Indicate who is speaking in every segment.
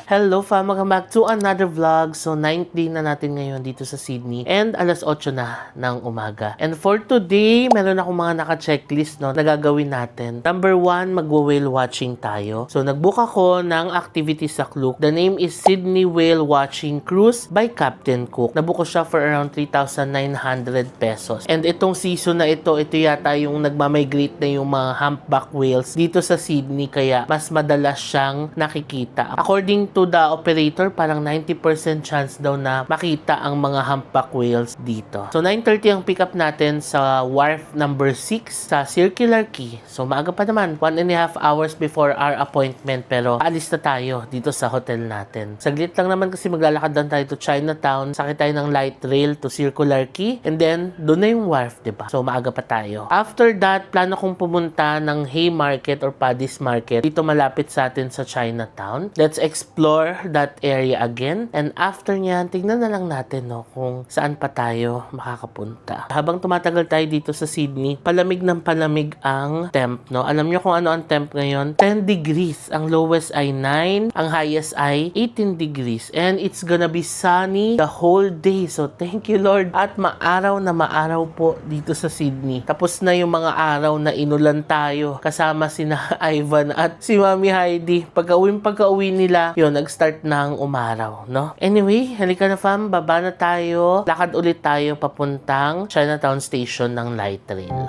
Speaker 1: Hello fam, welcome back to another vlog. So 9th day na natin ngayon dito sa Sydney and alas 8 na ng umaga. And for today, meron akong mga naka-checklist na gagawin natin. Number 1, magwa-whale watching tayo. So nagbook ako ng activity sa Klook. The name is Sydney Whale Watching Cruise by Captain Cook. Nabook ko siya for around 3,900 pesos. And itong season na ito yata yung nagmamigrate na yung mga humpback whales dito sa Sydney, kaya mas madalas siyang nakikita. According to the operator, parang 90% chance daw na makita ang mga humpback whales dito. So 9:30 ang pick up natin sa wharf number 6 sa Circular Quay. So maaga pa naman, 1.5 hours before our appointment, pero alis na tayo dito sa hotel natin. Saglit lang naman kasi maglalakad lang tayo to Chinatown, sakit tayo ng light rail to Circular Quay, and then doon na yung wharf, diba? So maaga pa tayo. After that, plano kong pumunta ng Haymarket or Paddy's Market dito malapit sa atin sa Chinatown. Let's explore that area again, and after nyan, tignan na lang natin kung saan pa tayo makakapunta. Habang tumatagal tayo dito sa Sydney, palamig ng palamig ang temp, no? Alam nyo kung ano ang temp ngayon? 10 degrees. Ang lowest ay 9, ang highest ay 18 degrees, and it's gonna be sunny the whole day. So thank you Lord, at maaraw na maaraw po dito sa Sydney. Tapos na yung mga araw na inulan tayo kasama sina Ivan at si Mami Heidi. Pagka-uwi nila, yun, nag-start ng umaraw, no? Anyway, halika na fam, baba na tayo. Lakad ulit tayo papuntang Chinatown Station ng light rail.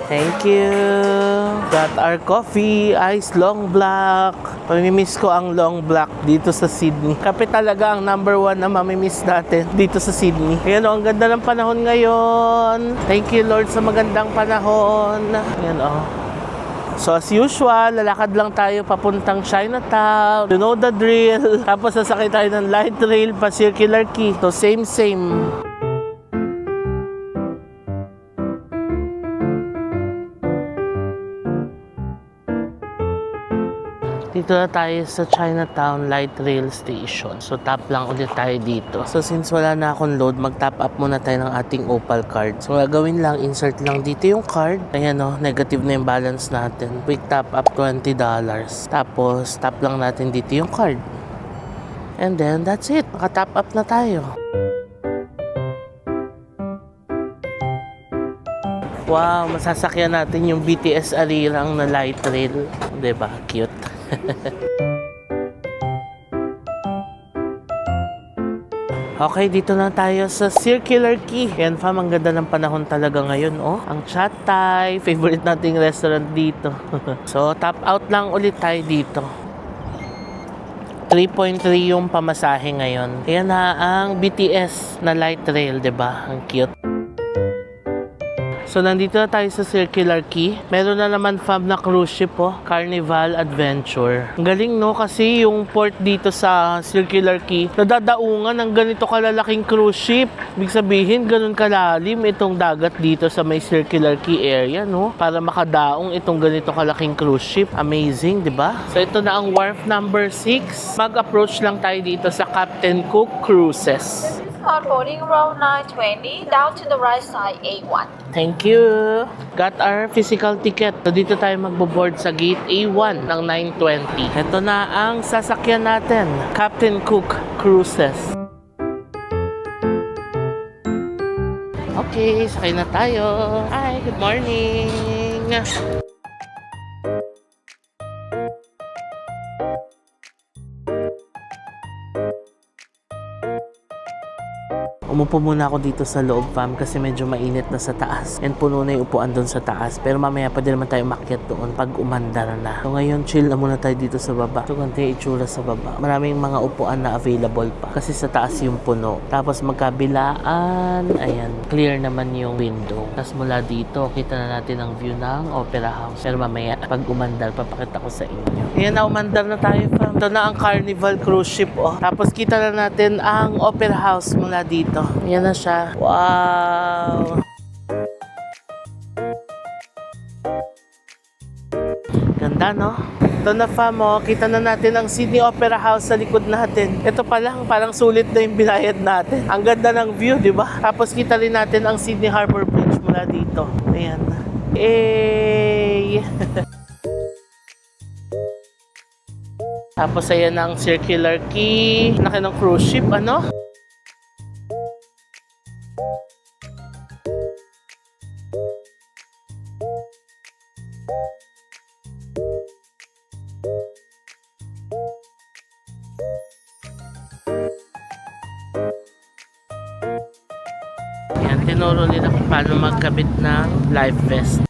Speaker 1: Thank you. Got our coffee, ice long black. Mamimiss ko ang long black dito sa Sydney. Kape talaga ang number 1 na mamimiss natin dito sa Sydney. Ayan ang ganda ng panahon ngayon. Thank you Lord sa magandang panahon. Ayan So as usual, lalakad lang tayo papuntang Chinatown. You know the drill. Tapos sasakay tayo ng light rail pa Circular Quay. So same. Dito na tayo sa Chinatown Light Rail Station. So tap lang ulit tayo dito. So since wala na akong load, mag-top up muna tayo ng ating Opal card. So gagawin lang, insert lang dito yung card. Ayan negative na yung balance natin. Quick top up $20. Tapos tap lang natin dito yung card. And then that's it. Maka-top up na tayo. Wow, masasakyan natin yung BTS Arirang na light rail. Diba? Cute. Okay, dito na tayo sa Circular Quay. Yan fam, ang ganda ng panahon talaga ngayon. Ang Chat Thai, favorite nating restaurant dito. So, top out lang ulit tayo dito. 3.3 yung pamasahe ngayon. Yan na ang BTS na light rail, diba? Ang cute. So, nandito na tayo sa Circular Quay. Meron na naman fam na cruise ship Carnival Adventure. Ang galing kasi yung port dito sa Circular Quay, nadadaungan ng ganito kalalaking cruise ship. Ibig sabihin, ganun kalalim itong dagat dito sa may Circular Quay area, para makadaong itong ganito kalaking cruise ship. Amazing, di ba? So, ito na ang wharf number 6. Mag-approach lang tayo dito sa Captain Cook Cruises.
Speaker 2: Card boarding around 9:20, down to the right side, A1.
Speaker 1: Thank you. Got our physical ticket. So dito tayo magbo-board sa gate A1 ng 9:20. Ito na ang sasakyan natin, Captain Cook Cruises. Okay, sakay na tayo. Hi, good morning. Umupo muna ako dito sa loob fam kasi medyo mainit na sa taas and puno na yung upuan doon sa taas, pero mamaya pa din naman tayo makyat doon pag umandar na. So ngayon chill na muna tayo dito sa baba. So ganito yung itsura sa baba. Maraming mga upuan na available pa kasi sa taas yung puno. Tapos magkabilaan, ayan, clear naman yung window. Tapos mula dito kita na natin ang view ng Opera House, pero mamaya pag umandar papakita ko sa inyo. Ayan na, umandar na tayo fam. Ito na ang Carnival cruise ship Tapos kita na natin ang Opera House mula dito. Ayan na siya. Wow! Ganda, Ito na fam, kita na natin ang Sydney Opera House sa likod natin. Ito pa lang, parang sulit na yung binayad natin. Ang ganda ng view, di ba? Tapos kita rin natin ang Sydney Harbour Bridge mula wala dito. Ayan. Eh. Tapos ayan ang circular key. Laki ng cruise ship, ano? Ayan, tinuro nila kung paano magkabit ng life vest.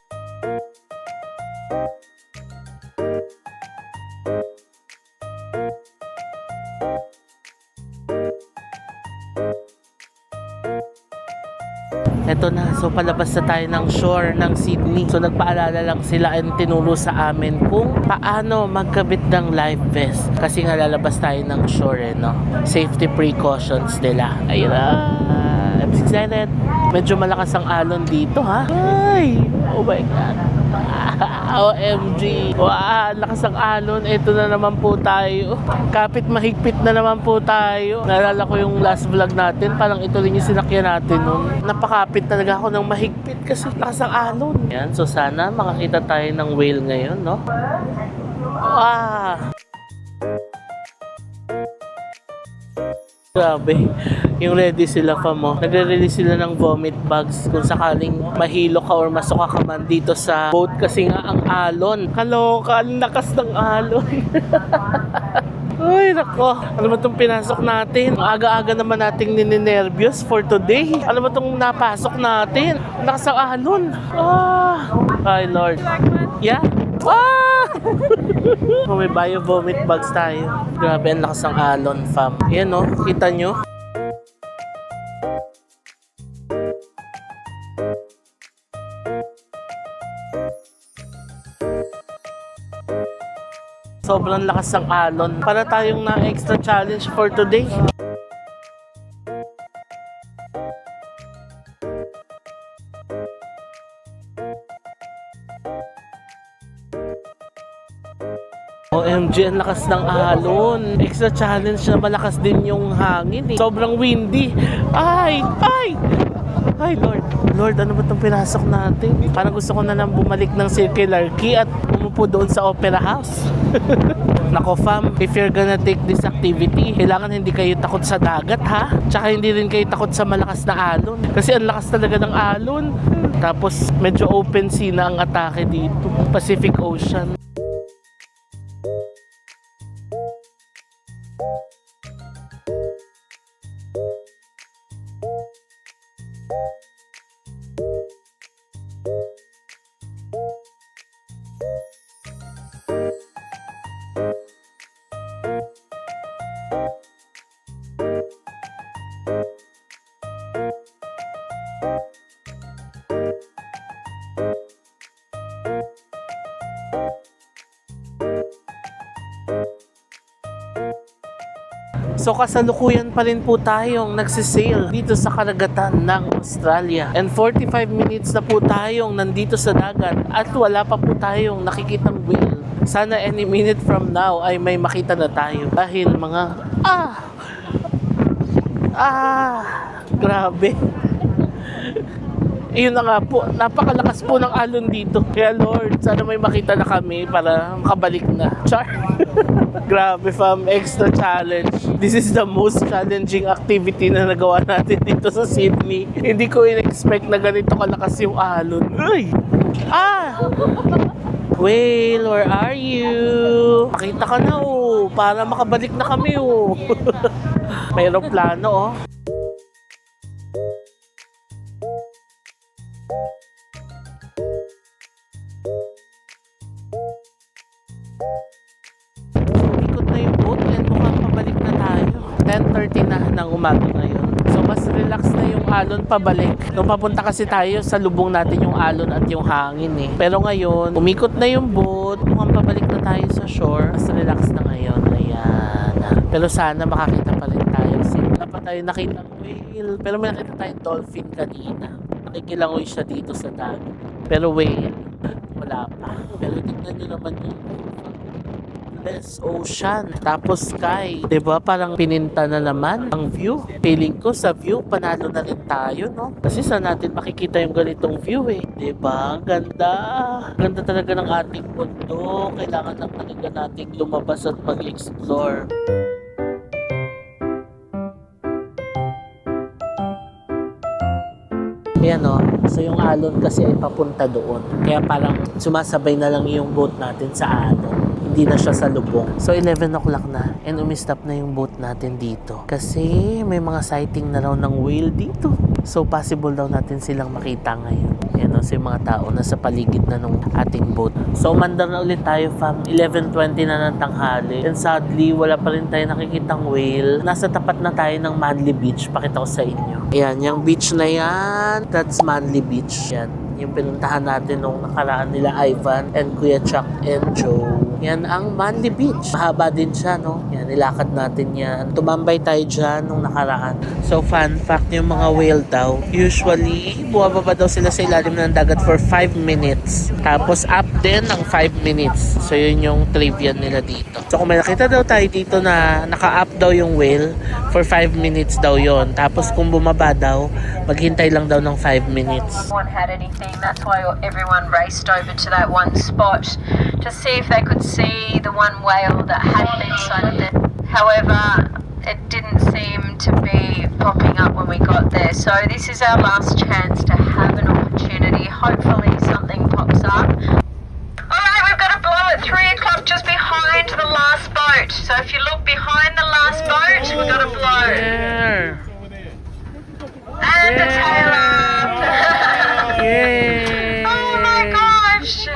Speaker 1: Eto na, so palabas na tayo ng shore ng Sydney. So nagpaalala lang sila and tinuro sa amin kung paano magkabit ng life vest. Kasi nga lalabas tayo ng shore, no? Safety precautions nila. Ayun na. I'm excited. Medyo malakas ang alon dito, ha? Ay! Oh my God. OMG. Wow, lakas ang alon. Ito na naman po tayo. Kapit mahigpit na naman po tayo. Naalala ko yung last vlog natin. Parang ito rin yung sinakyan natin nun. Napakapit talaga ako ng mahigpit kasi lakas ang alon. Yan, so sana makakita tayo ng whale ngayon, no? Ah! Grabe. Yung ready sila pa mo. Nagre-release sila ng vomit bags kung sakaling mahilo ka or masuka ka man dito sa boat kasi nga ang alon. Kaloka, ang lakas ng alon. Ay, nako. Ano ba itong pinasok natin? Ang aga-aga naman nating nininervyos for today. Ano ba itong napasok natin? Lakas ng alon. Ah! Ay, Lord. Yeah? Ah! Oh, may bio-vomit bags tayo. Grabe, ang lakas ng alon, fam. Yan, no? Kita nyo? Sobrang lakas ng alon. Para tayong na-extra challenge for today. OMG, ang lakas ng alon. Extra challenge na malakas din yung hangin eh. Sobrang windy. Ay! Ay! Ay, Lord. Lord, ano ba itong pinasok natin? Parang gusto ko na lang bumalik ng circular key at umupo doon sa opera house. Nako fam, if you're gonna take this activity, kailangan hindi kayo takot sa dagat ha. Tsaka hindi rin kayo takot sa malakas na alon. Kasi ang lakas talaga ng alon. Tapos medyo open sea na ang atake dito. Pacific Ocean. So kasalukuyan pa rin po tayong nagsisail dito sa karagatan ng Australia. And 45 minutes na po tayong nandito sa dagat at wala pa po tayong nakikitang whale. Sana any minute from now ay may makita na tayo. Dahil mga grabe. Iyon na nga po, napakalakas po ng alon dito. Kaya Lord, sana may makita na kami para makabalik na. Char! Grabe fam, extra challenge. This is the most challenging activity na nagawa natin dito sa Sydney. Hindi ko in-expect na ganito kalakas yung alon. Ay! Ah! Whale, where are you? Pakita ka na oh, para makabalik na kami oh. May aeroplano oh. Ikot na yung boat and mukhang pabalik na tayo. 10:30 na ng umaga ngayon. So mas relax na yung alon pabalik. Nung papunta kasi tayo sa lubong natin yung alon at yung hangin eh. Pero ngayon, umikot na yung boat, mukhang pabalik na tayo sa shore. Mas relax na ngayon. Ayan. Pero sana makakita pa rin tayo. Kasi wala pa tayo nakita ng whale. Pero may nakita tayong dolphin kanina. Nakikilangoy siya dito sa dagat. Pero whale, wala pa. Pero tignan nyo naman yung best ocean, tapos sky. 'Di ba? Parang pininta na naman ang view. Feeling ko sa view, panalo na rin tayo, no? Kasi saan natin makikita yung ganitong view eh. 'Di ba? Ganda. Ganda talaga ng ating mundo. Kailangan lang talaga nating lumabas at mag-explore. Ayan o. So yung alon kasi ay papunta doon. Kaya parang sumasabay na lang yung boat natin sa alon. Hindi na siya sa lubong. So 11 o'clock na and umistop na yung boat natin dito. Kasi may mga sighting na raw ng whale dito. So possible daw natin silang makita ngayon. Ayan o. So yung mga tao na sa paligid na nung ating boat. So umandar na ulit tayo from 11:20 na ng tanghali. And sadly, wala pa rin tayo nakikitang whale. Nasa tapat na tayo ng Manly Beach. Pakita ko sa inyo. Ayan, yung beach na yan, that's Manly Beach. Yan, yung pinuntahan natin nung nakaraan nila Ivan and Kuya Chuck and Joe. Yan ang Manly Beach. Mahaba din siya, no? Yan, nilakad natin yan. Tumambay tayo dyan nung nakaraan. So, fun fact, yung mga whale daw, usually, buwababa daw sila sa ilalim ng dagat for 5 minutes. Tapos, up din ng 5 minutes. So, yun yung trivia nila dito. So, kung may nakita daw tayo dito na naka-up daw yung whale, for 5 minutes daw yon. Tapos, kung bumaba daw, maghintay lang daw ng 5 minutes.
Speaker 2: No one had anything. That's why everyone raced over to that one spot to see if they could see the one whale that had been sighted. However, it didn't seem to be popping up when we got there. So this is our last chance to have an opportunity. Hopefully something pops up. Alright, we've got a blow at 3 o'clock just behind the last boat. So if you look behind the last boat, we've got a blow.
Speaker 1: There!
Speaker 2: And a tail up.
Speaker 1: Yay!
Speaker 2: Oh my gosh!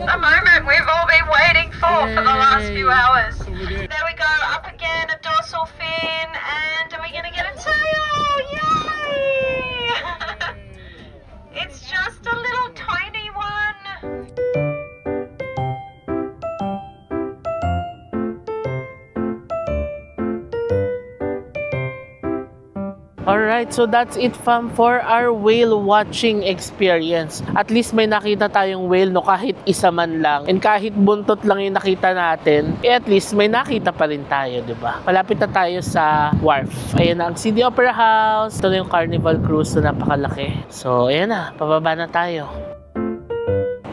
Speaker 2: A moment we've all been waiting for the last few hours. There we go, up again, a dorsal fin, and are we gonna get a tail? Yay! It's just a little tiny one.
Speaker 1: Alright, so that's it fam for our whale watching experience. At least may nakita tayong whale, no, kahit isa man lang. And kahit buntot lang yung nakita natin, at least may nakita pa rin tayo, di ba? Malapit na tayo sa wharf. Ayan na ang Sydney Opera House. Ito na yung Carnival Cruise na napakalaki. So, ayan na, pababa na tayo.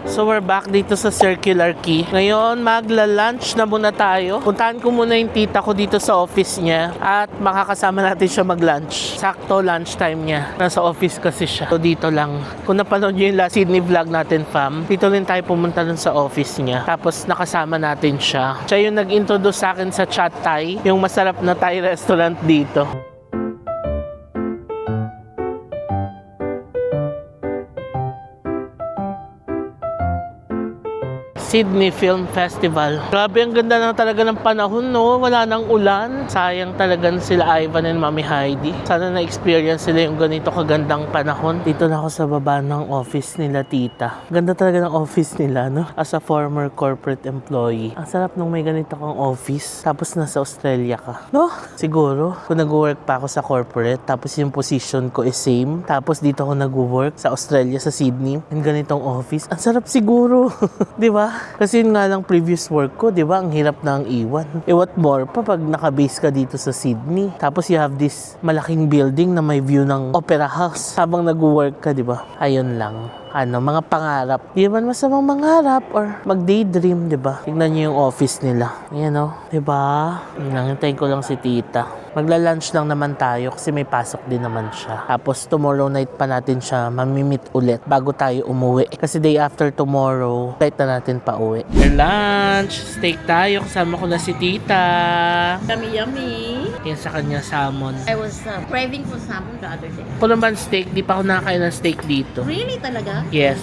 Speaker 1: So we're back dito sa Circular Quay. Ngayon, magla-lunch na muna tayo. Puntahan ko muna yung tita ko dito sa office niya at makakasama natin siya mag-lunch. Sakto lunch time niya. Nasa office kasi siya. So dito lang. Kung napanood niyo yung last Sydney vlog natin, fam, dito rin tayo pumunta dun sa office niya. Tapos nakasama natin siya. Siya yung nag-introduce sa akin sa Chat Thai, yung masarap na Thai restaurant dito. Sydney Film Festival. Grabe, ang ganda na talaga ng panahon, no? Wala nang ulan. Sayang talaga sila Ivan and Mami Heidi. Sana na-experience sila yung ganito kagandang panahon. Dito na ako sa baba ng office nila, tita. Ganda talaga ng office nila, no? As a former corporate employee. Ang sarap nung may ganito kang office, tapos nasa Australia ka. No? Siguro, kung nag-work pa ako sa corporate, tapos yung position ko is same, tapos dito ako nag-work sa Australia, sa Sydney, yung ganitong office. Ang sarap siguro. Di ba? Kasi yun nga lang previous work ko, di ba? Ang hirap na ang iwan. What more pa pag nakabase ka dito sa Sydney. Tapos you have this malaking building na may view ng Opera House habang nag-work ka, di ba? Ayun lang. Mga pangarap. Di man masamang mangarap or mag-daydream, di ba? Tingnan niyo yung office nila. Ayan o, di ba? Nangintayin ko lang si tita. Magla-lunch lang naman tayo kasi may pasok din naman siya. Tapos tomorrow night pa natin siya mamimit ulit bago tayo umuwi. Kasi day after tomorrow, flight na natin pa uwi. For lunch, steak tayo. Kasama ko na si tita.
Speaker 3: Yummy, yummy.
Speaker 1: Yan sa kanya salmon.
Speaker 3: I was craving for salmon the other day.
Speaker 1: Ako naman steak, di pa ako nakakain ng steak dito.
Speaker 3: Really talaga?
Speaker 1: Yes.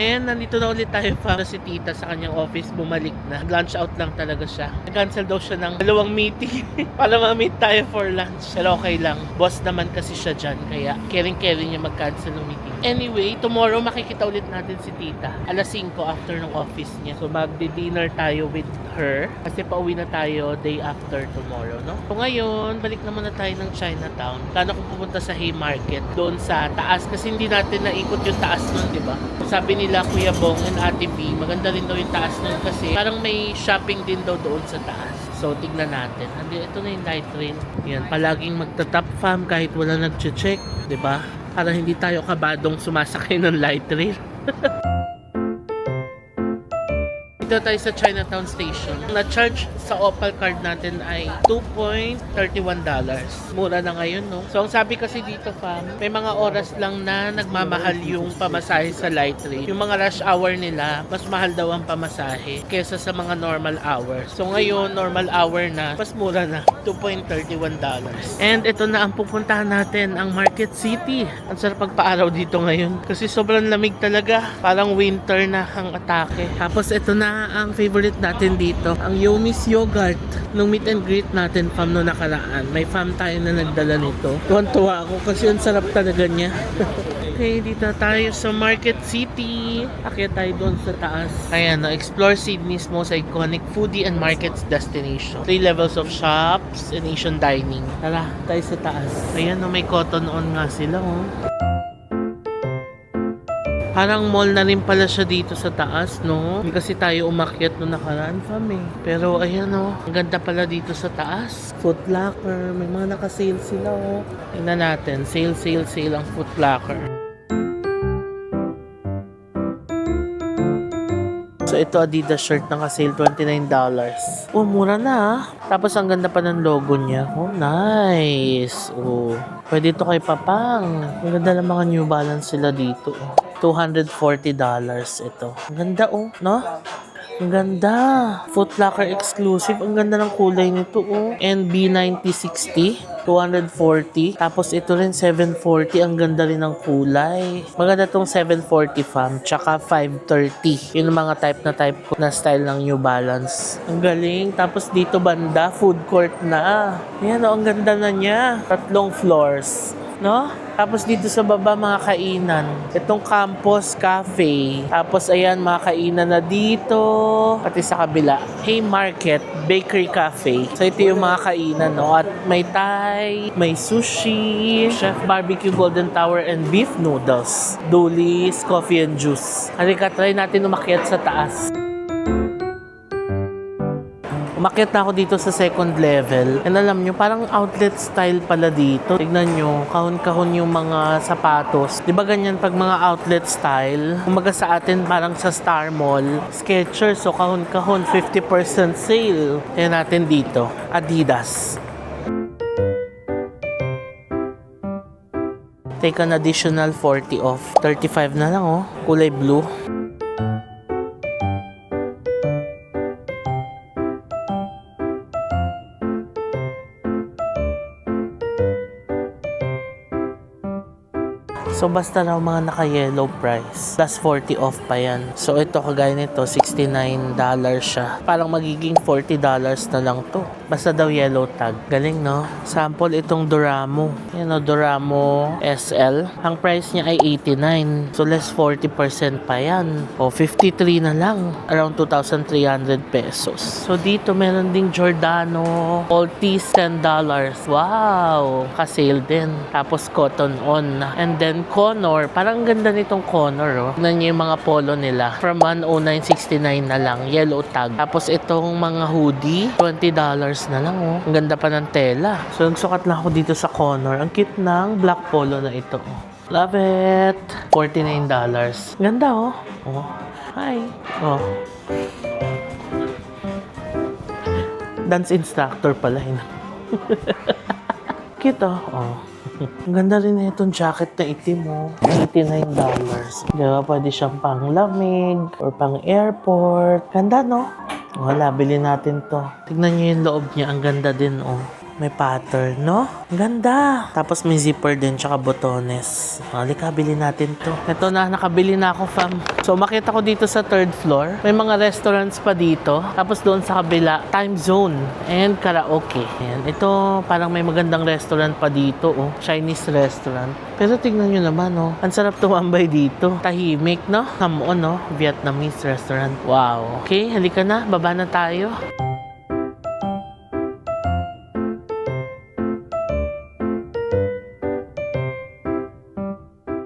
Speaker 1: And nandito na ulit tayo para si tita sa kanyang office, bumalik na. Lunch out lang talaga siya. Nag-cancel daw siya ng 2 meeting para ma-meet tayo for lunch. Pero okay lang. Boss naman kasi siya dyan. Kaya caring-caring niya mag-cancel ng meeting. Anyway, tomorrow makikita ulit natin si tita. Alas 5 after ng office niya. So magdi-dinner tayo with her. Kasi pauwi na tayo day after tomorrow, no? So ngayon, balik naman na tayo ng Chinatown. Plano ko pupunta sa Haymarket. Doon sa taas. Kasi hindi natin naikot yung taas nun, di ba? Sabi nila Kuya Bong and Ate V, maganda rin daw yung taas nun kasi parang may shopping din daw doon sa taas. So, tignan natin. Ito na yung light rail. Yan, palaging magta-top fam kahit wala nag-check, di ba? Para hindi tayo kabadong sumasakay ng light rail. Dito tayo sa Chinatown Station. Na-charge sa Opal card natin ay $2.31. Mura na ngayon, no? So, ang sabi kasi dito, fam, may mga oras lang na nagmamahal yung pamasahe sa light rail. Yung mga rush hour nila, mas mahal daw ang pamasahe kesa sa mga normal hours. So, ngayon, normal hour na, mas mura na. $2.31. And ito na ang pupuntahan natin, ang Market City. Ang sarap pagpaaraw dito ngayon kasi sobrang lamig talaga. Parang winter na ang atake. Tapos ito na ang favorite natin dito, ang Yomi's Yogurt. Nung meet and greet natin, fam, no nakaraan, may fam tayo na nagdala nito. Tuwan-tuwa ako kasi ang sarap talaga niya. Okay, dito tayo sa Market City. Akyat tayo doon sa taas. Ayan, explore Sydney's most iconic foodie and markets destination. 3 levels of shops and Asian dining. Tara, tayo sa taas. Ayan, no, may cotton on nga sila, oh. Parang mall na rin pala siya dito sa taas, no? Hindi kasi tayo umakyat nung nakaraan, fam, eh. Pero ayan, oh, ang ganda pala dito sa taas. Foot Locker, may mga naka-sale sila, oh. Tingnan natin, sale ang Foot Locker. So ito, Adidas shirt naka-sale, $29. Oh, mura na, ah. Tapos ang ganda pa ng logo niya. Oh, nice. Oh, pwede ito kay Papang. Ang ganda ng mga New Balance sila dito, oh. $240 ito. Ang ganda, oh, no? Ang ganda. Foot Locker exclusive. Ang ganda ng kulay nito, oh. NB9060, $240. Tapos ito rin, $740. Ang ganda rin ng kulay. Maganda tong $740, fam. Tsaka $530. Yun ang mga type ko na style ng New Balance. Ang galing. Tapos dito banda, food court na. Ayan, oh, ang ganda na niya. 3 floors, no? Tapos dito sa baba, mga kainan. Itong Campus Cafe. Tapos ayan, mga kainan na dito. Pati sa kabila, Haymarket Bakery Cafe. So ito yung mga kainan, no? At may Thai, may sushi, Chef Barbecue Golden Tower and beef noodles. Doolies, coffee and juice. Halika, try natin umakyat sa taas. Umakyat na ako dito sa second level. And alam nyo, parang outlet style pala dito. Tignan nyo, kahon-kahon yung mga sapatos. Di ba ganyan pag mga outlet style? Umaga sa atin parang sa Star Mall. Skechers, so kahon-kahon, 50% sale. Kaya natin dito, Adidas. Take an additional 40 off. 35 na lang, oh. Kulay blue. So, basta raw mga naka-yellow price. Plus 40 off pa yan. So, ito kagaya nito, $69 siya. Parang magiging $40 na lang to. Basta daw yellow tag. Galing, no? Sample itong Doramo. Yan, o, Doramo SL. Ang price niya ay $89. So, less 40% pa yan. O, $53 na lang. Around 2,300 pesos. So, dito meron ding Giordano. All tees, $10. Wow! Ka-sale din. Tapos, cotton on. And then, Connor. Parang ganda nitong Connor, oh. Tignan niyo yung mga polo nila. From $109.69 na lang. Yellow tag. Tapos itong mga hoodie, $20 na lang, oh. Ang ganda pa ng tela. So, nagsukat lang ako dito sa Connor. Ang cute ng black polo na ito, oh. Love it! $49. Ganda, oh. Oh. Hi. Oh. Dance instructor pala, yun. Cute, oh. Oh. Ang ganda rin na itong jacket na itim, mo. $89. Diba, pwede siyang pang lamig or pang airport. Ganda, no? Wala, bilhin natin to. Tignan niyo yung loob niya. Ang ganda din, oh. May pattern, no? Ang ganda. Tapos may zipper din, tsaka botones. Halika, bili natin to. Ito na, nakabili na ako, fam. So, makita ko dito sa third floor. May mga restaurants pa dito. Tapos doon sa kabila, time zone and karaoke. Ayan. Ito, parang may magandang restaurant pa dito, oh. Chinese restaurant. Pero tignan nyo naman, oh. Ang sarap tumambay dito. Tahimik, no? Come on, no? Vietnamese restaurant. Wow. Okay, halika na. Baba na tayo.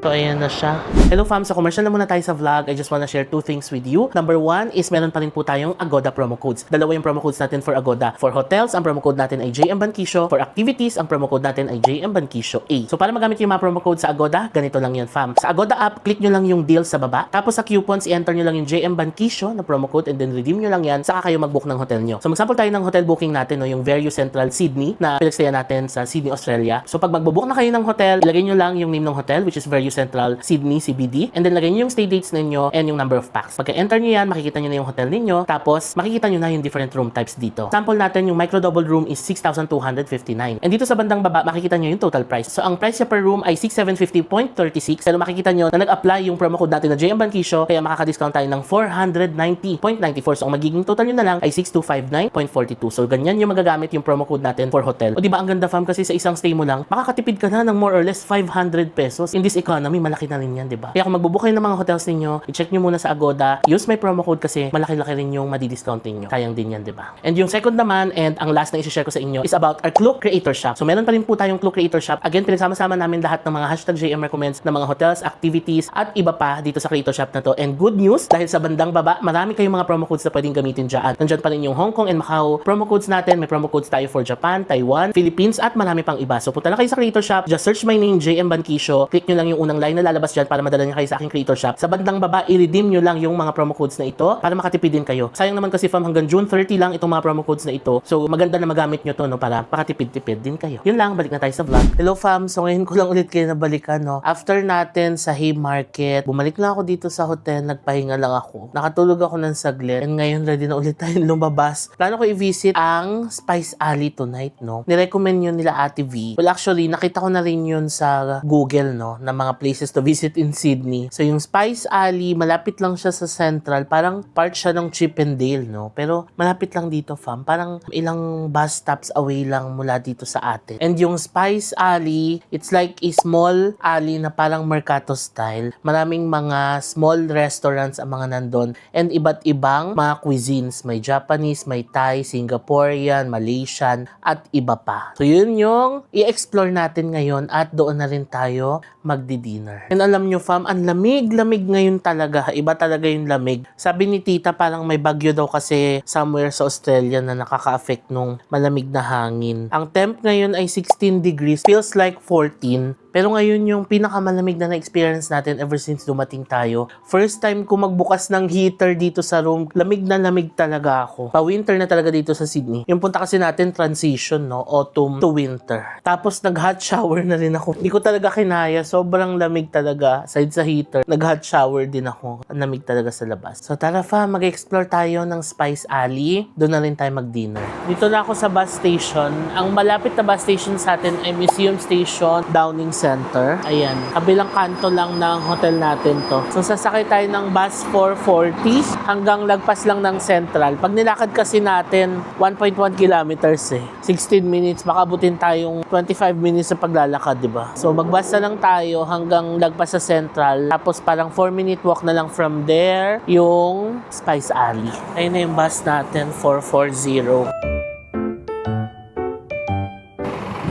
Speaker 1: So, ayan na siya. Hello fam, sa commercial na muna tayo sa vlog. I just wanna share two things with you. Number one is meron pa rin po tayong Agoda promo codes. Dalawa yung promo codes natin for Agoda. For hotels, ang promo code natin ay JM Bankisyo. For activities, ang promo code natin ay JM Bankisyo A. So, para magamit yung mga promo code sa Agoda, ganito lang yan fam. Sa Agoda app, click nyo lang yung deal sa baba. Tapos sa coupons, i-enter nyo lang yung JM Bankisyo na promo code and then redeem nyo lang yan. Saka kayo mag-book ng hotel nyo. So, mag-sample tayo ng hotel booking natin, no, yung Verio Central Sydney na pinagstayan natin sa Sydney, Australia. So, pag mag-book na kayo ng hotel, ilagay nyo lang yung name ng hotel, which is Verio Central Sydney CBD, and then lagay nyo yung stay dates ninyo and yung number of packs. Pagka-enter nyo yan, makikita nyo na yung hotel ninyo, tapos makikita nyo na yung different room types dito. Sample natin, yung micro double room is 6,259. And dito sa bandang baba, makikita nyo yung total price. So, ang price niya per room ay 6,750.36. Pero makikita nyo na nag-apply yung promo code natin na JM Bankisyo, kaya makaka-discount tayo ng 490.94. So, ang magiging total nyo na lang ay 6,259.42. So, ganyan yung magagamit yung promo code natin for hotel. O diba, ang ganda fam, kasi sa isang stay mo lang, makakatipid ka na ng more or less 500 pesos. In this economy, malaki na rin yan, diba? Kaya kung magbubook kayo ng mga hotels ninyo, i-check nyo muna sa Agoda, use my promo code kasi malaki-laki rin yung madi-discount ninyo. Sayang din yan, diba? And yung second naman, and ang last na i-share ko sa inyo, is about our Klook Creator Shop. So, meron pa rin po tayong Klook Creator Shop. Again, pinagsama-sama namin lahat ng mga hashtag JM recommends ng mga hotels, activities, at iba pa dito sa Creator Shop na to. And good news, dahil sa bandang baba, marami kayong mga promo codes na pwedeng gamitin dyan. Nandyan pa rin yung Hong Kong and Macau promo codes natin. May promo codes tayo for Japan, Taiwan, Philippines, at marami pang iba. So, punta lang kayo sa Creator Shop. Just search my name, JM Bankisyo. Click nyo lang yung unang line na lalabas dyan para madala nyo kayo sa aking Creator Shop. Sa bandang baba, i-redeem nyo lang yung mga promo codes na ito para makatipid din kayo. Sayang naman kasi fam, hanggang June 30 lang itong mga promo codes na ito. So, maganda na magamit nyo to, no, para makatipid-tipid din kayo. Yun lang, balik na tayo sa vlog. Hello fam, so ngayon ko lang ulit kayo nabalikan, no. After natin sa Haymarket, bumalik lang ako dito sa hotel, nagpahinga lang ako. Nakatulog ako ng saglit, and ngayon ready na ulit tayong lumabas. Plano ko i-visit ang Spice Alley tonight, no. Nirecommend yun nila Ate V. Well, actually, nakita ko na rin yun sa Google, no, na mga places to visit in Sydney. So, yung Spice Alley, malapit lang siya sa Central. Parang part siya ng Chippendale, no? Pero malapit lang dito, fam. Parang ilang bus stops away lang mula dito sa atin. And yung Spice Alley, it's like a small alley na parang Mercato style. Maraming mga small restaurants ang mga nandun. And iba't ibang mga cuisines. May Japanese, may Thai, Singaporean, Malaysian, at iba pa. So, yun yung i-explore natin ngayon at doon na rin tayo magdi-dinner. And alam nyo, fam, ang lamig ngayon talaga. Iba talaga yung lamig. Sabi ni tita, parang may bagyo daw kasi somewhere sa Australia na nakaka-affect nung malamig na hangin. Ang temp ngayon ay 16 degrees. Feels like 14. Pero ngayon yung pinakamalamig na na-experience natin ever since dumating tayo. First time ko magbukas ng heater dito sa room. Lamig na lamig talaga ako. Pa-winter na talaga dito sa Sydney. Yung punta kasi natin, transition, no? Autumn to winter. Tapos nag-hot shower na rin ako. Hindi ko talaga kinaya. Sobrang lamig talaga. Aside sa heater, nag-hot shower din ako. Ang lamig talaga sa labas. So tara fa, mag-explore tayo ng Spice Alley. Doon na rin tayo mag-dinner. Dito na ako sa bus station. Ang malapit na bus station sa atin ay Museum Station, Downing Center. Ayan. Kabilang kanto lang ng hotel natin to. So, sasakay tayo ng bus 440 hanggang lagpas lang ng Central. Pag nilakad kasi natin, 1.1 kilometers eh. 16 minutes. Baka abutin tayong 25 minutes sa paglalakad, di ba? So, magbus na lang tayo hanggang lagpas sa Central. Tapos, parang 4-minute walk na lang from there, yung Spice Alley. Ayun na yung bus natin, 440.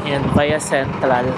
Speaker 1: Ayan, via Central.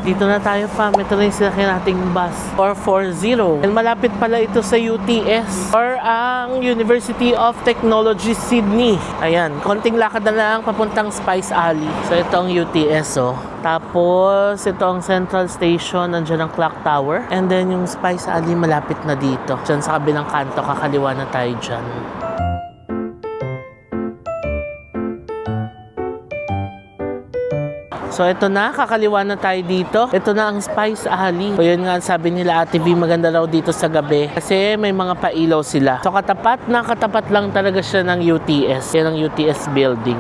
Speaker 1: Dito na tayo, fam. Ito na yung sinakyan nating bus. 440. And malapit pala ito sa UTS or ang University of Technology, Sydney. Ayan. Konting lakad na lang papuntang Spice Alley. So, ito ang UTS, oh. Tapos, ito ang Central Station. Nandiyan ang Clock Tower. And then, yung Spice Alley malapit na dito. Diyan sa kabilang kanto, kakaliwa na tayo dyan. So, ito na. Kakaliwa na tayo dito. Ito na ang Spice Alley. So, yun nga, sabi nila Ate V, maganda raw dito sa gabi. Kasi may mga pailaw sila. So, katapat lang talaga siya ng UTS. Yan ang UTS building.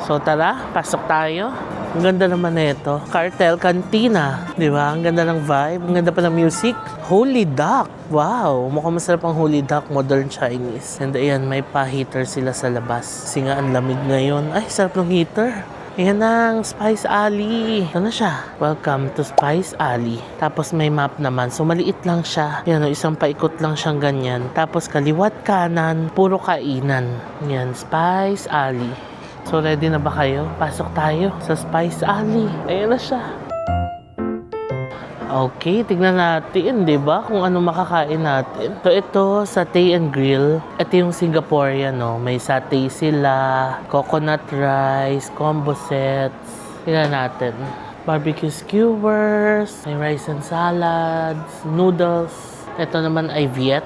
Speaker 1: So, tara. Pasok tayo. Ang ganda naman na ito. Cartel Cantina. Di ba? Ang ganda ng vibe. Ang ganda pa ng music. Holy Duck. Wow. Mukhang masarap ang Holy Duck. Modern Chinese. And ayan, may pa-heater sila sa labas. Kasi nga ang lamig ngayon. Ay, sarap ng heater. Ayan ang Spice Alley. Ito na siya. Welcome to Spice Alley. Tapos may map naman. So maliit lang siya. Yan o, isang paikot lang siyang ganyan. Tapos kaliwat kanan, puro kainan. Yan, Spice Alley. So ready na ba kayo? Pasok tayo sa Spice Alley. Ayan na siya. Okay, tignan natin, di ba? Kung ano makakain natin. So, ito sa Tay and Grill. Ito yung Singaporean, no? May satay sila, coconut rice, combo sets. Tignan natin. Barbecue skewers, may rice and salads, noodles. Ito naman ay Viet.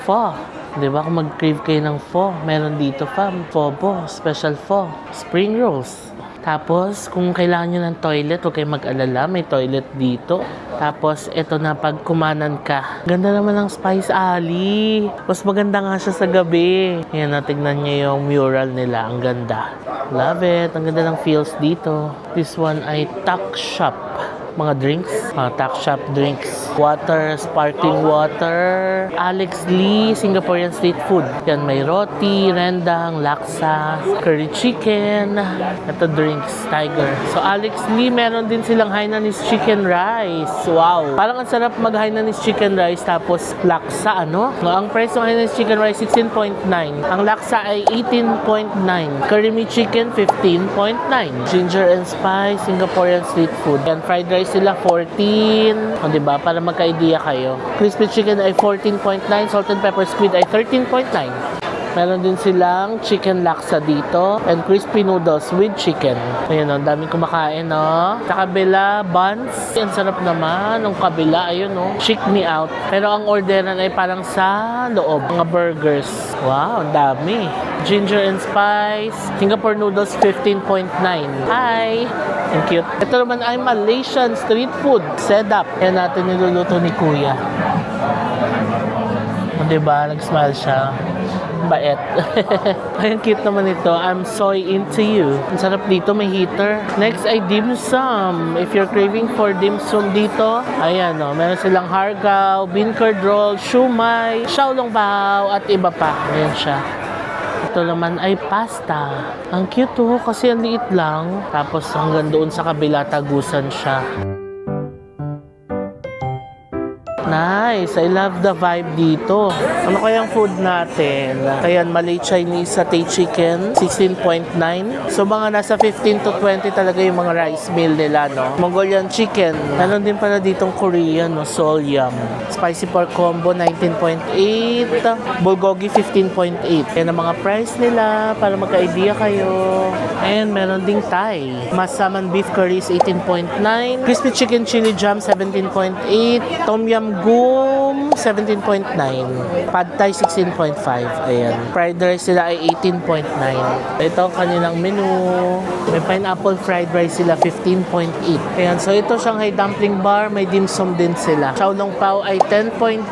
Speaker 1: Pho. Di ba? Kung mag-crave kayo ng pho, meron dito, fam. Pho bo, special pho. Spring rolls. Tapos, kung kailangan nyo ng toilet, huwag kayong mag-alala. May toilet dito. Tapos, ito na pag kumanan ka. Ganda naman ng Spice Alley. Mas maganda nga siya sa gabi. Yan, tignan nyo yung mural nila. Ang ganda. Love it. Ang ganda ng feels dito. This one ay Tuck Shop. Mga drinks. Tuck Shop drinks. Water, sparkling water. Alex Lee, Singaporean street food. Yan, may roti, rendang, laksa, curry chicken. Ito drinks, Tiger. So, Alex Lee, meron din silang Hainanese chicken rice. Wow! Parang ang sarap mag Hainanese chicken rice tapos laksa, ano? No, ang price ng Hainanese chicken rice, 16.9. Ang laksa ay 18.9. Curry meat chicken, 15.9. Ginger and spice, Singaporean street food. Yan, fried rice sila, 14. O, diba? Para magka-idea kayo. Crispy chicken ay 14.9. Salt and pepper squid ay 13.9. Meron din silang chicken laksa dito and crispy noodles with chicken. Ayan o, daming kumakain o. Sa kabila, buns. Ang sarap naman. Ang kabila, ayun o. Chick me out. Pero ang orderan ay parang sa loob. Mga burgers. Wow, ang dami. Ginger and spice. Singapore noodles, 15.9. Hi! Ang cute. Ito naman ay Malaysian street food. Setup. Yan natin niluluto ni Kuya. O, diba? Nag-smile siya. Bait. Ay, ang cute naman ito. I'm so into you. Ang sarap dito, may heater. Next ay dim sum. If you're craving for dim sum dito, ayan o. Meron silang hargao, bean curd roll, shumai, xiaolong bao, at iba pa. Ayan siya. Ito naman ay pasta. Ang cute o, kasi ang liit lang. Tapos hanggang doon sa kabila, tagusan siya. Nice. I love the vibe dito. Ano kayang food natin? Ayan, Malay Chinese satay chicken, 16.9. So, mga nasa 15 to 20 talaga yung mga rice meal nila, no? Mongolian chicken. Meron din pala ditong Korean, no? Seoul yum. Spicy pork combo, 19.8. Bulgogi, 15.8. Yan ang mga price nila para magka-idea kayo. And meron ding Thai. Masaman beef curry is 18.9. Crispy chicken chili jam, 17.8. Tom yum goong, 17.9. Pad Thai, 16.5. Ayan. Fried rice sila ay 18.9. Ito ang kanilang menu. May pineapple fried rice sila, 15.8. Ayan. So, ito Shanghai dumpling bar. May dim sum din sila. Xiaolong pao ay 10.8.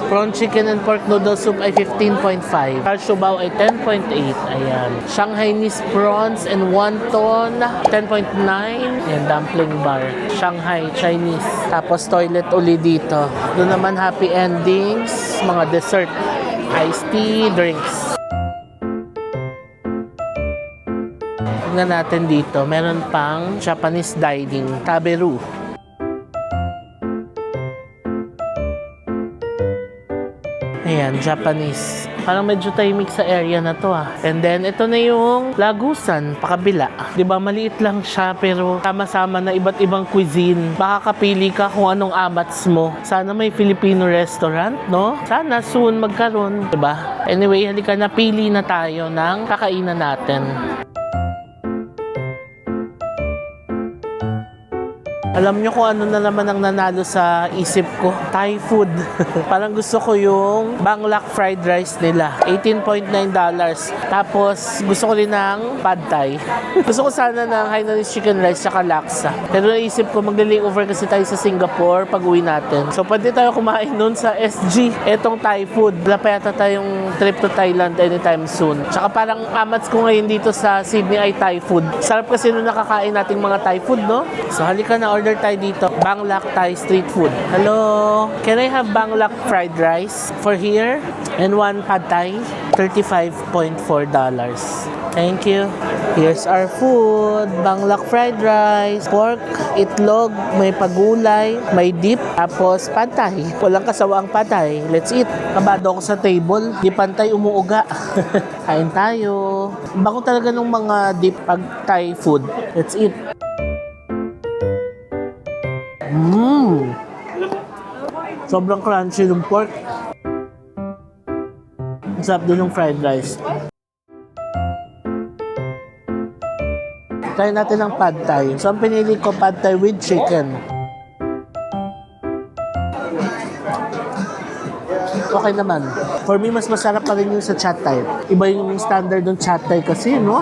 Speaker 1: Prawn chicken and pork noodle soup ay 15.5. Char siu bao ay 10.8. Ayan. Shanghainese prawns and wonton, 10.9. Ayan, dumpling bar. Shanghai Chinese. Tapos toilet uli dito. Doon naman happy endings, mga dessert, iced tea, drinks. Tingnan natin dito, meron pang Japanese dining, taberu. Ayan, Japanese. Parang medyo tahimik sa area na to ah. And then, ito na yung Lagusan, pakabila. Diba, maliit lang siya pero sama-sama na iba't ibang cuisine. Makakapili ka kung anong amats mo. Sana may Filipino restaurant, no? Sana soon magkaroon, diba? Anyway, halika na, pili na tayo ng kakainan natin. Alam nyo kung ano na naman ang nanalo sa isip ko? Thai food. Parang gusto ko yung Banglak fried rice nila. $18.9. Tapos, gusto ko rin ng pad thai. Gusto ko sana ng Hainanese chicken rice tsaka laksa. Pero naisip ko, magle-layover kasi tayo sa Singapore pag uwi natin. So, pwede tayo kumain nun sa SG. Etong Thai food. Wala pa yata tayong trip to Thailand anytime soon. Tsaka parang amats ko ngayon dito sa Sydney ay Thai food. Sarap kasi nung nakakain nating mga Thai food, no? So, halika na, order tayo dito. Banglak Thai street food. Hello? Can I have Banglak fried rice for here? And one pad thai? $35.4. Thank you. Here's our food. Banglak fried rice. Pork, itlog, may pagulay, may dip, tapos pad thai. Walang kasawaang pad thai. Let's eat. Kabado ako sa table. Di pantay umuuga. Kain tayo. Bako talaga ng mga dip pag Thai food. Let's eat. Sobrang crunchy ng pork. Ang sarap din ng fried rice. Try natin ang pad thai. So, ang pinili ko pad thai with chicken. Okay naman. For me, mas masarap pa rin yung sa chat thai. Iba yung standard ng chat thai kasi, no?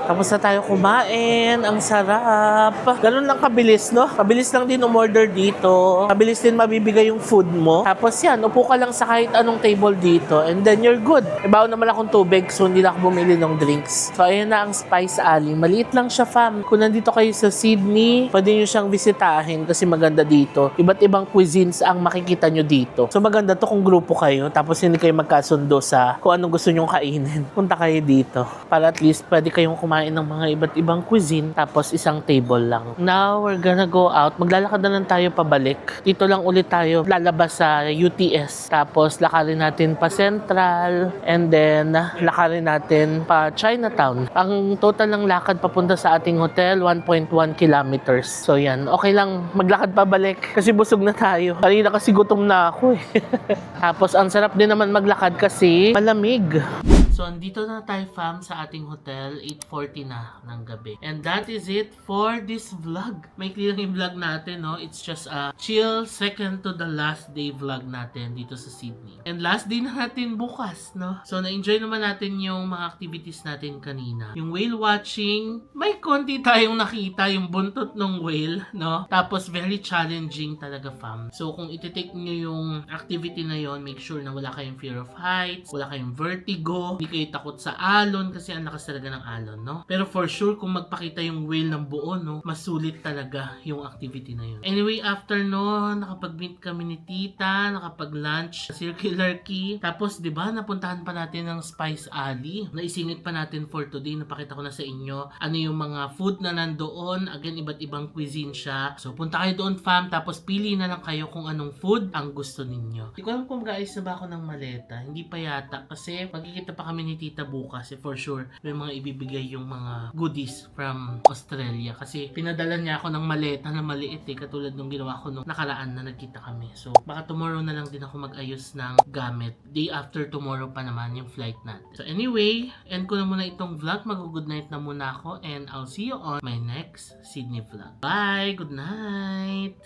Speaker 1: Tapos na tayo kumain. Ang sarap. Ganun lang kabilis, no? Kabilis lang din umorder dito. Kabilis din mabibigay yung food mo. Tapos yan, upo ka lang sa kahit anong table dito. And then you're good. Ibaw naman akong tubig, so hindi na ako bumili ng drinks. So ayan na ang Spice Alley. Maliit lang siya, fam. Kung nandito kayo sa Sydney, pwede nyo siyang bisitahin kasi maganda dito. Iba't ibang cuisines ang makikita nyo dito. So maganda to kung grupo kayo. Tapos hindi kayo magkasundo sa kung anong gusto nyong kainin. Punta kayo dito. Para at least pwede kayong kumain ng mga iba't ibang cuisine tapos isang table lang. Now, we're gonna go out. Maglalakad na lang tayo pabalik. Dito lang ulit tayo lalabas sa UTS. Tapos lakarin natin pa Central and then lakarin natin pa Chinatown. Ang total ng lakad papunta sa ating hotel, 1.1 kilometers. So yan, okay lang maglakad pabalik kasi busog na tayo. Kanina kasi gutom na ako eh. Tapos ang sarap din naman maglakad kasi malamig. So, andito na tayo, fam, sa ating hotel. 8:40 na ng gabi. And that is it for this vlog. May clear yung vlog natin, no? It's just a chill second to the last day vlog natin dito sa Sydney. And last day na natin bukas, no? So, na-enjoy naman natin yung mga activities natin kanina. Yung whale watching, may konti tayong nakita yung buntot ng whale, no? Tapos, very challenging talaga, fam. So, kung iti-take nyo yung activity na yon, make sure na wala kayong fear of heights, wala kayong vertigo, hindi kayo takot sa alon kasi ang lakas talaga ng alon, no? Pero for sure, kung magpakita yung whale ng buo, no? Mas sulit talaga yung activity na yun. Anyway, after no, nakapag-meet kami ni tita, nakapag-lunch, Circular Quay. Tapos, di ba, napuntahan pa natin ng Spice Alley. Naisingit pa natin for today. Napakita ko na sa inyo ano yung mga food na nandoon. Again, iba't ibang cuisine siya. So, punta kayo doon, fam. Tapos, pili na lang kayo kung anong food ang gusto ninyo. Hindi ko alam kung guys na ba ako ng maleta. Hindi pa yata. Kasi, magkikita pa kami ni tita bukas. For sure, may mga ibibigay yung mga goodies from Australia. Kasi, pinadala niya ako ng maleta na maliit eh. Katulad nung ginawa ko nung nakaraan na nagkita kami. So, baka tomorrow na lang din ako mag-ayos ng gamit. Day after tomorrow pa naman yung flight natin. So, anyway, end ko na muna itong vlog. Mag-good night na muna ako. And I'll see you on my next Sydney vlog. Bye! Good night!